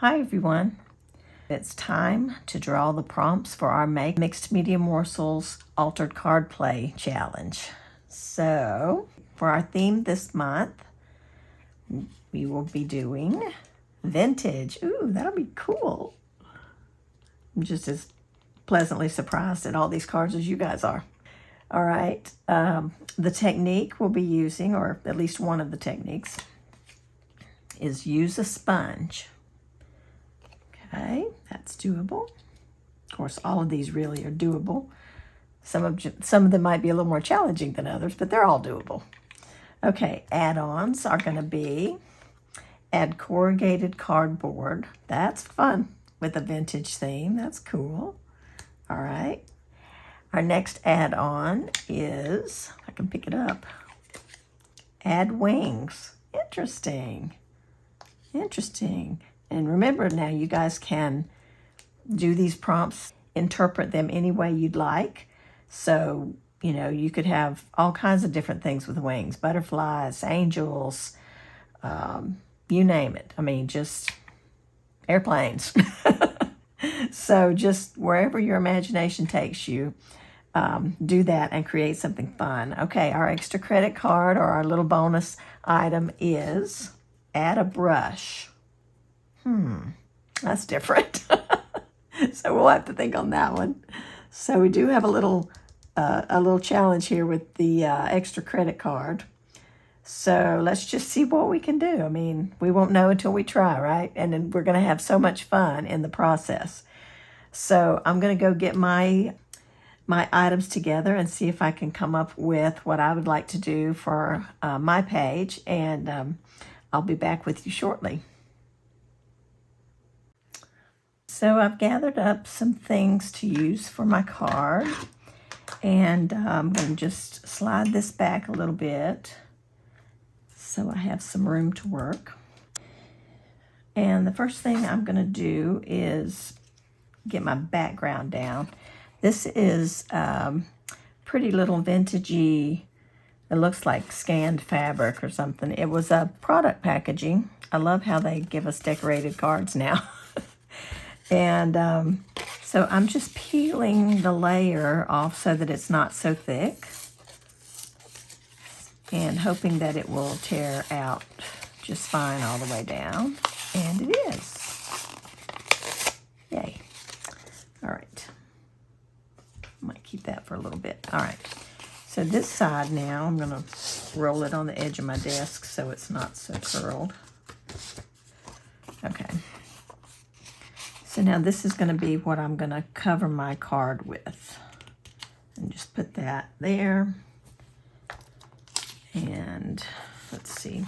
Hi everyone. It's time to draw the prompts for our Make Mixed Media Morsels Altered Card Play Challenge. So, for our theme this month, we will be doing vintage. Ooh, that'll be cool. I'm just as pleasantly surprised at all these cards as you guys are. All right, the technique we'll be using, or at least one of the techniques, is use a sponge. Okay, that's doable. Of course, all of these really are doable. Some of them might be a little more challenging than others, but they're all doable. Okay, add-ons are going to be add corrugated cardboard. That's fun with a vintage theme. That's cool. All right. Our next add-on is, I can pick it up, add wings. Interesting. Interesting. And remember now, you guys can do these prompts, interpret them any way you'd like. So, you know, you could have all kinds of different things with wings, butterflies, angels, you name it. I mean, just airplanes. So just wherever your imagination takes you, do that and create something fun. Okay, our extra credit card or our little bonus item is add a brush. That's different. So we'll have to think on that one. So we do have a little challenge here with the extra credit card. So let's just see what we can do. I mean, we won't know until we try, right? And then we're going to have so much fun in the process. So I'm going to go get my items together and see if I can come up with what I would like to do for my page. And I'll be back with you shortly. So I've gathered up some things to use for my card, and I'm going to just slide this back a little bit so I have some room to work. And the first thing I'm going to do is get my background down. This is pretty little vintagey, it looks like scanned fabric or something. It was a product packaging. I love how they give us decorated cards now. And so I'm just peeling the layer off so that it's not so thick and hoping that it will tear out just fine all the way down. And it is. Yay. All right. I might keep that for a little bit. All right. So this side now, I'm going to roll it on the edge of my desk so it's not so curled. Okay. So now this is going to be what I'm going to cover my card with. And just put that there. And let's see.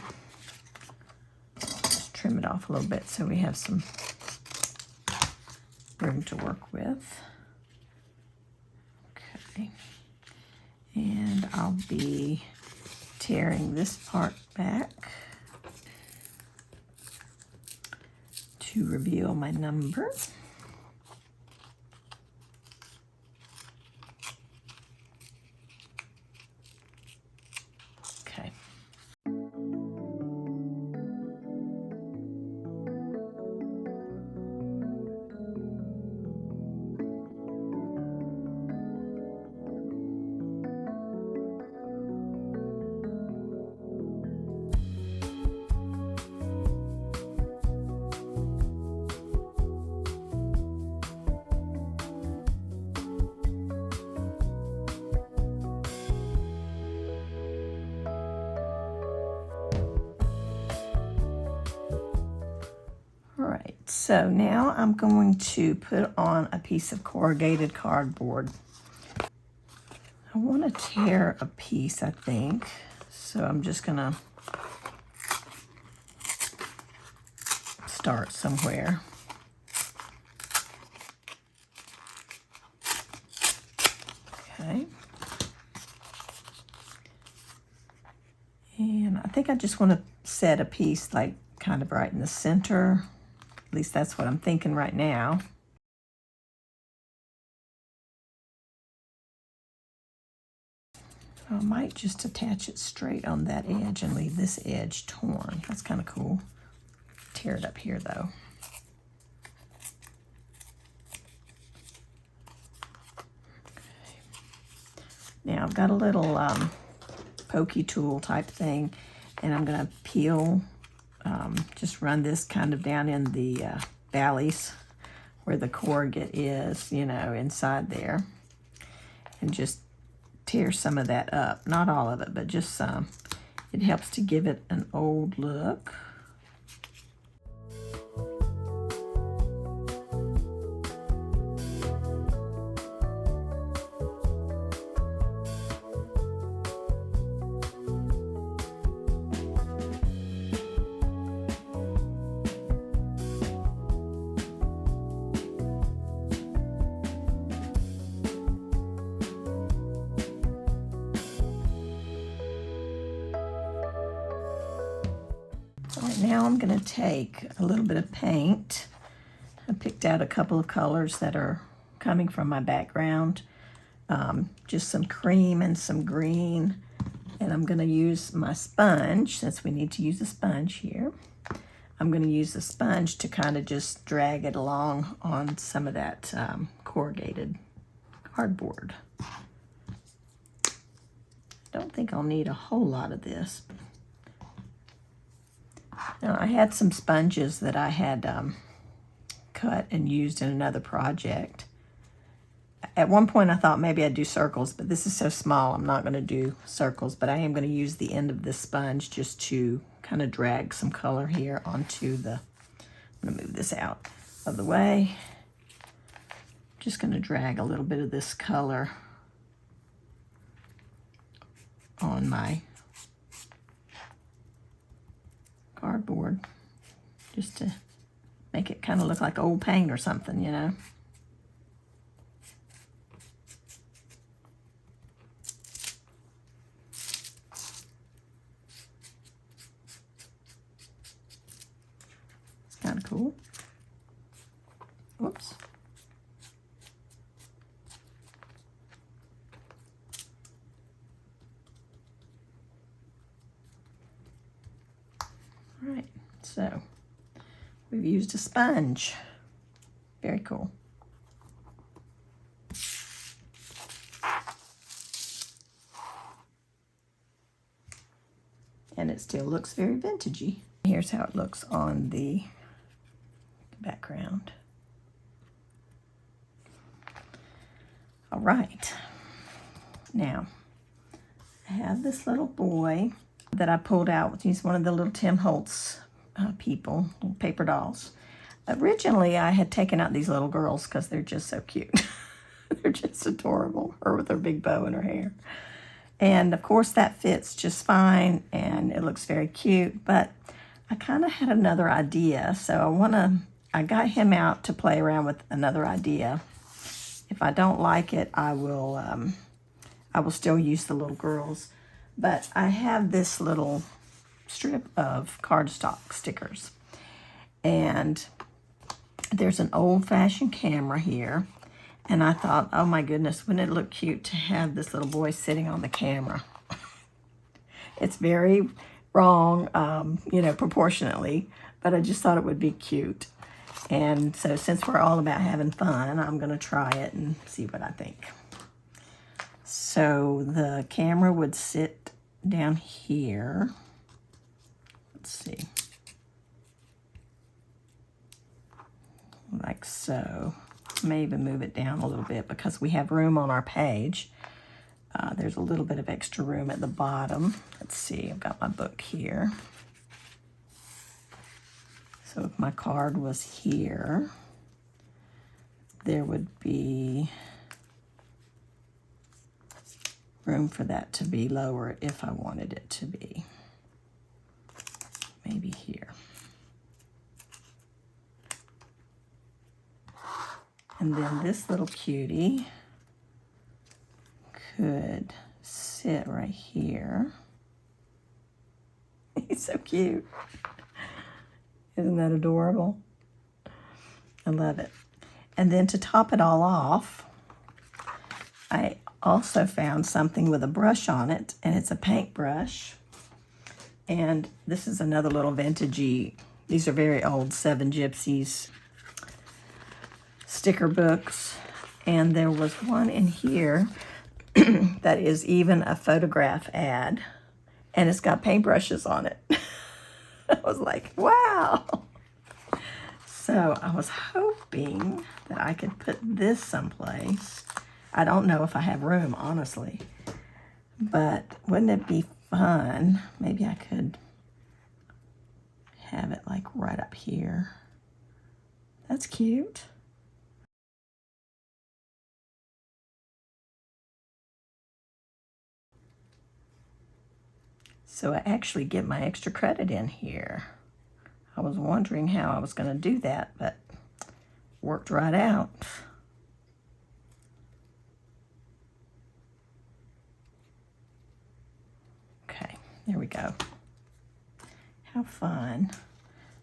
Just trim it off a little bit so we have some room to work with. Okay. And I'll be tearing this part back to reveal my number. Okay. All right, so now I'm going to put on a piece of corrugated cardboard. I want to tear a piece, I think, so I'm just going to start somewhere. Okay. And I think I just want to set a piece like kind of right in the center. At least that's what I'm thinking right now. I might just attach it straight on that edge and leave this edge torn. That's kind of cool. Tear it up here though. Now I've got a little pokey tool type thing, and I'm going to peel, just run this kind of down in the valleys where the corrugate is, you know, inside there, and just tear some of that up. Not all of it, but just some. It helps to give it an old look. All right, now I'm going to take a little bit of paint. I picked out a couple of colors that are coming from my background. Just some cream and some green. And I'm going to use my sponge, since we need to use a sponge here. I'm going to use the sponge to kind of just drag it along on some of that corrugated cardboard. I don't think I'll need a whole lot of this. Now, I had some sponges that I had cut and used in another project. At one point, I thought maybe I'd do circles, but this is so small, I'm not going to do circles. But I am going to use the end of this sponge just to kind of drag some color here onto the... I'm going to move this out of the way. Just going to drag a little bit of this color on my cardboard, just to make it kind of look like old paint or something, you know. It's kind of cool. Whoops. All right, so we've used a sponge. Very cool. And it still looks very vintagey. Here's how it looks on the background. All right, now I have this little boy that I pulled out. He's one of the little Tim Holtz people, little paper dolls. Originally, I had taken out these little girls because they're just so cute. They're just adorable, her with her big bow in her hair. And of course, that fits just fine, and it looks very cute, but I kind of had another idea, so I got him out to play around with another idea. If I don't like it, I will still use the little girls. But I have this little strip of cardstock stickers. And there's an old-fashioned camera here. And I thought, oh my goodness, wouldn't it look cute to have this little boy sitting on the camera? It's very wrong, you know, proportionately. But I just thought it would be cute. And so since we're all about having fun, I'm going to try it and see what I think. So the camera would sit down here. Let's see. Like so. I may even move it down a little bit because we have room on our page. There's a little bit of extra room at the bottom. Let's see, I've got my book here. So if my card was here, there would be room for that to be lower if I wanted it to be. Maybe here. And then this little cutie could sit right here. He's so cute. Isn't that adorable? I love it. And then to top it all off, I also found something with a brush on it, and it's a paintbrush. And this is another little vintagey, these are very old 7 Gypsies sticker books. And there was one in here that is even a photograph ad, and it's got paintbrushes on it. I was like, wow. So I was hoping that I could put this someplace. I don't know if I have room, honestly, but wouldn't it be fun? Maybe I could have it like right up here. That's cute. So I actually get my extra credit in here. I was wondering how I was going to do that, but worked right out. Okay, there we go. How fun.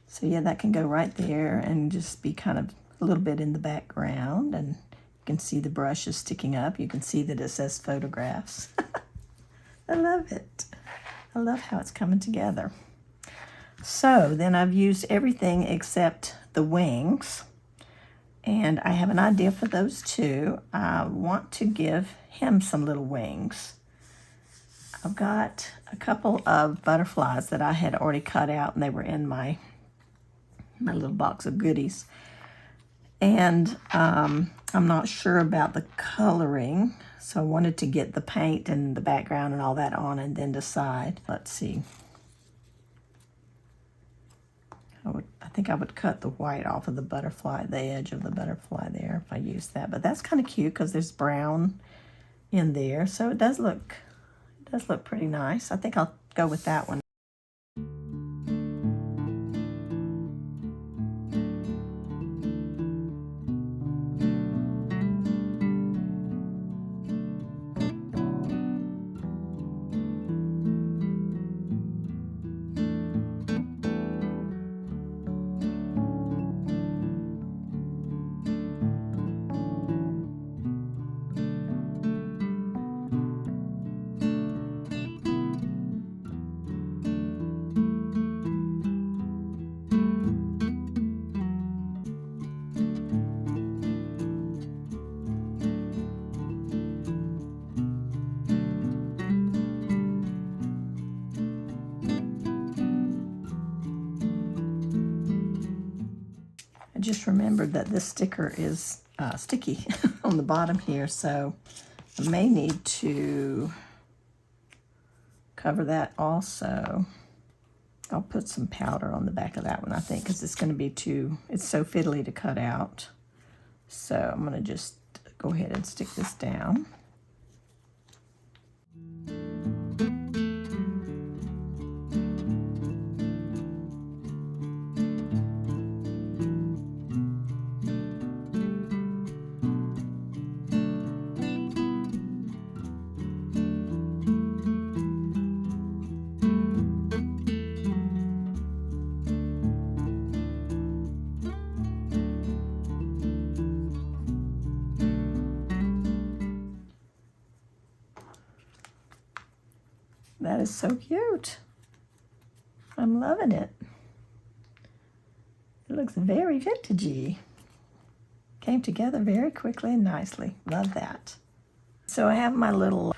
So yeah, that can go right there and just be kind of a little bit in the background, and you can see the brushes sticking up. You can see that it says photographs. I love it. I love how it's coming together. So then I've used everything except the wings, and I have an idea for those too. I want to give him some little wings. I've got a couple of butterflies that I had already cut out, and they were in my little box of goodies. And I'm not sure about the coloring, so I wanted to get the paint and the background and all that on and then decide. Let's see. I think I would cut the white off of the butterfly, the edge of the butterfly there, if I use that. But that's kind of cute because there's brown in there, so it does look pretty nice. I think I'll go with that one. I just remembered that this sticker is sticky on the bottom here, so I may need to cover that also. I'll put some powder on the back of that one, I think, because it's going to be it's so fiddly to cut out. So I'm going to just go ahead and stick this down. That is so cute. I'm loving it. It looks very vintagey. Came together very quickly and nicely. Love that. So I have my little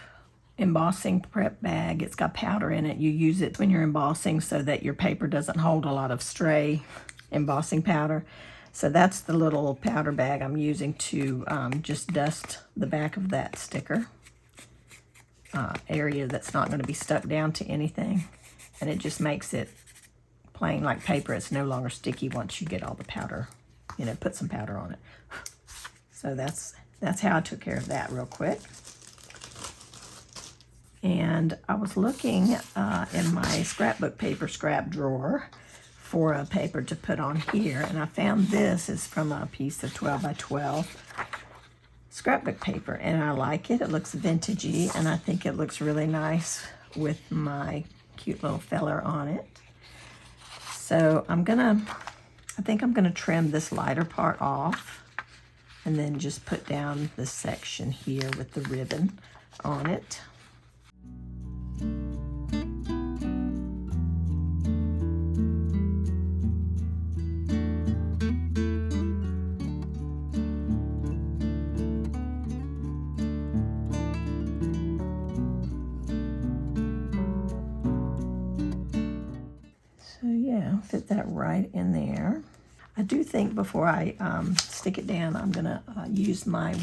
embossing prep bag. It's got powder in it. You use it when you're embossing so that your paper doesn't hold a lot of stray embossing powder. So that's the little powder bag I'm using to just dust the back of that sticker area that's not going to be stuck down to anything. And it just makes it plain like paper. It's no longer sticky once you get all the powder, put some powder on it. So that's how I took care of that real quick. And I was looking in my scrapbook paper scrap drawer for a paper to put on here, and I found this is from a piece of 12 by 12 scrapbook paper, and I like it. It looks vintagey, and I think it looks really nice with my cute little feller on it. So I think I'm gonna trim this lighter part off and then just put down this section here with the ribbon on it. right in there. I do think before I stick it down, I'm gonna use my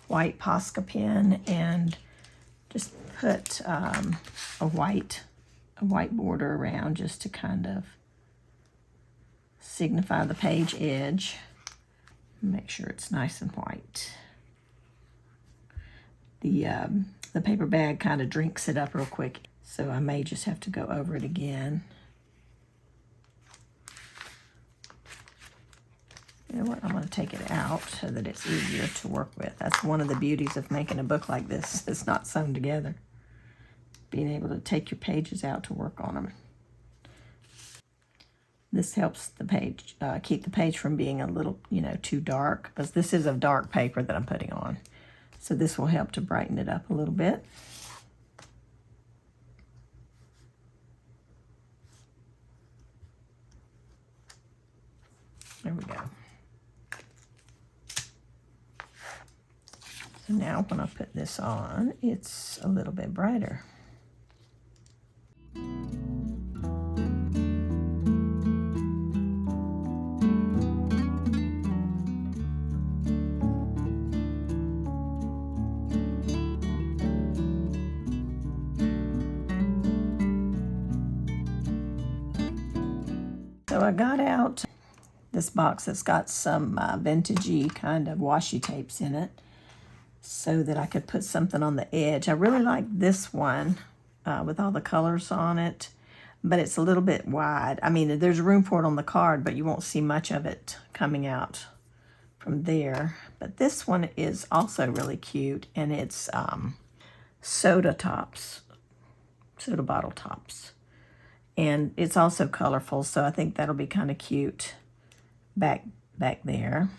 white Posca pen and just put a white border around, just to kind of signify the page edge. Make sure it's nice and white. The paper bag kind of drinks it up real quick, so I may just have to go over it again. You know what, I'm going to take it out so that it's easier to work with. That's one of the beauties of making a book like this. It's not sewn together. Being able to take your pages out to work on them. This helps the page, keep the page from being a little, too dark, because this is a dark paper that I'm putting on. So this will help to brighten it up a little bit. There we go. So now when I put this on, it's a little bit brighter. So I got out this box that's got some vintagey kind of washi tapes in it, so that I could put something on the edge. I really like this one with all the colors on it, but it's a little bit wide. I mean, there's room for it on the card, but you won't see much of it coming out from there. But this one is also really cute, and it's soda bottle tops. And it's also colorful, so I think that'll be kind of cute back there.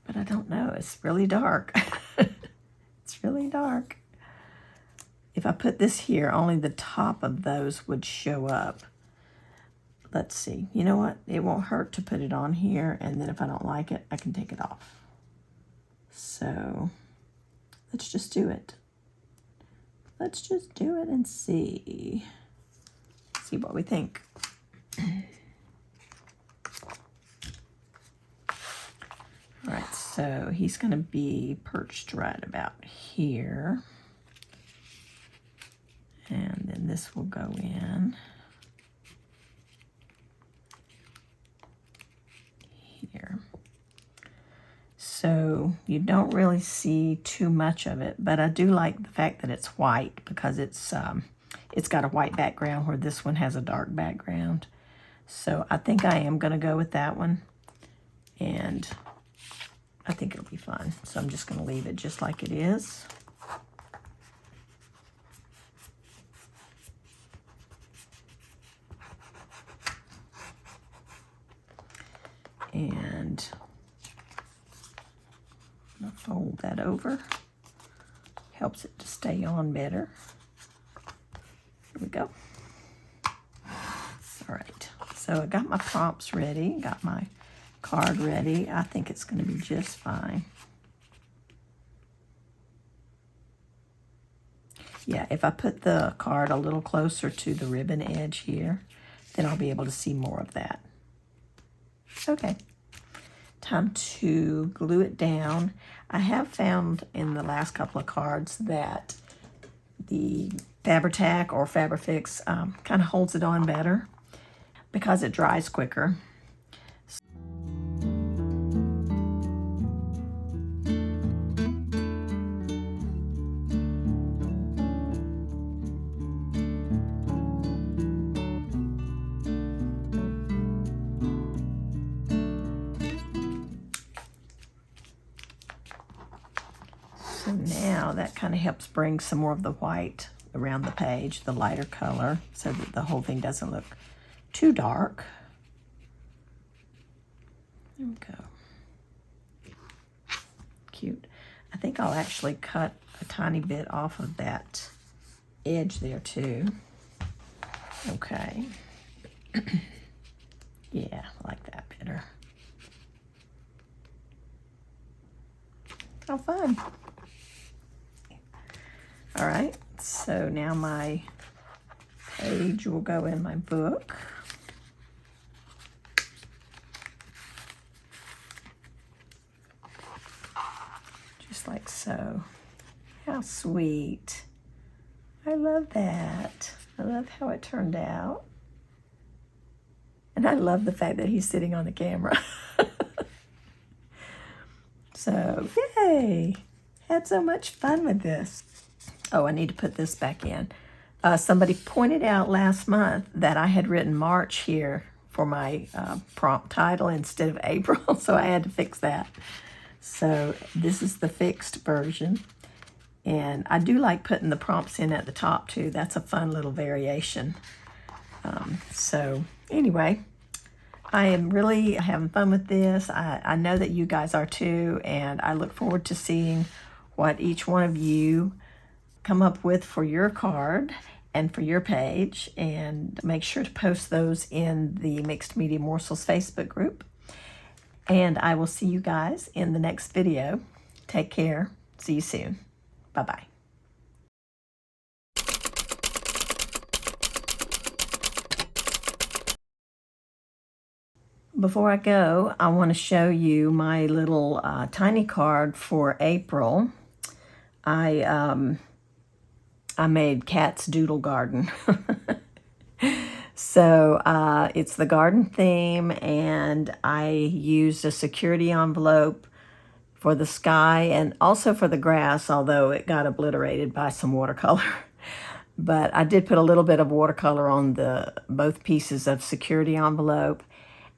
But I don't know, it's really dark. It's really dark. If I put this here, only the top of those would show up. Let's see. You know what? It won't hurt to put it on here, and then if I don't like it, I can take it off. So let's just do it. Let's just do it and see what we think. All right, so he's going to be perched right about here. And then this will go in here. So you don't really see too much of it, but I do like the fact that it's white, because it's got a white background where this one has a dark background. So I think I am going to go with that one, and I think it'll be fun. So I'm just going to leave it just like it is. And I'm going to fold that over. Helps it to stay on better. Here we go. All right, so I got my prompts ready, got my card ready. I think it's going to be just fine. Yeah, if I put the card a little closer to the ribbon edge here, then I'll be able to see more of that. Okay, time to glue it down. I have found in the last couple of cards that the Fabri-Tac or Fabri-Fix kind of holds it on better because it dries quicker. So now that kind of helps bring some more of the white around the page, the lighter color, so that the whole thing doesn't look too dark. There we go. Cute. I think I'll actually cut a tiny bit off of that edge there too. Okay. Yeah, I like that better. How fun. All right, so now my page will go in my book. just like so. How sweet. I love that. I love how it turned out. And I love the fact that he's sitting on the camera. So, yay! Had so much fun with this. Oh, I need to put this back in. Somebody pointed out last month that I had written March here for my prompt title instead of April, so I had to fix that. So this is the fixed version. And I do like putting the prompts in at the top too. That's a fun little variation. So anyway, I am really having fun with this. I know that you guys are too, and I look forward to seeing what each one of you come up with for your card and for your page, and make sure to post those in the Mixed Media Morsels Facebook group. And I will see you guys in the next video. Take care. See you soon. Bye-bye. Before I go, I want to show you my little tiny card for April. I made Cat's Doodle Garden. So it's the garden theme, and I used a security envelope for the sky and also for the grass, although it got obliterated by some watercolor. But I did put a little bit of watercolor on both pieces of security envelope.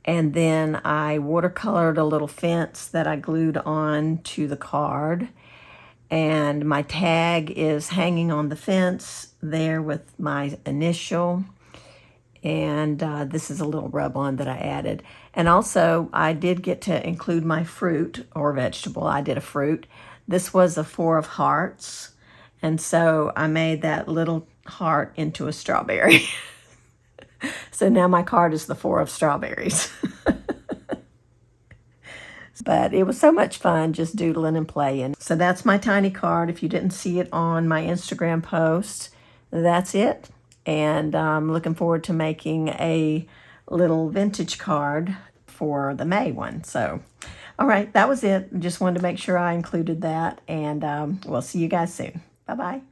And then I watercolored a little fence that I glued on to the card. And my tag is hanging on the fence there with my initial. And this is a little rub-on that I added. And also, I did get to include my fruit or vegetable. I did a fruit. This was a 4 of hearts. And so I made that little heart into a strawberry. So now my card is the 4 of strawberries. But it was so much fun just doodling and playing. So that's my tiny card. If you didn't see it on my Instagram post, that's it. And I'm looking forward to making a little vintage card for the May one. So, all right, that was it. Just wanted to make sure I included that. And we'll see you guys soon. Bye-bye.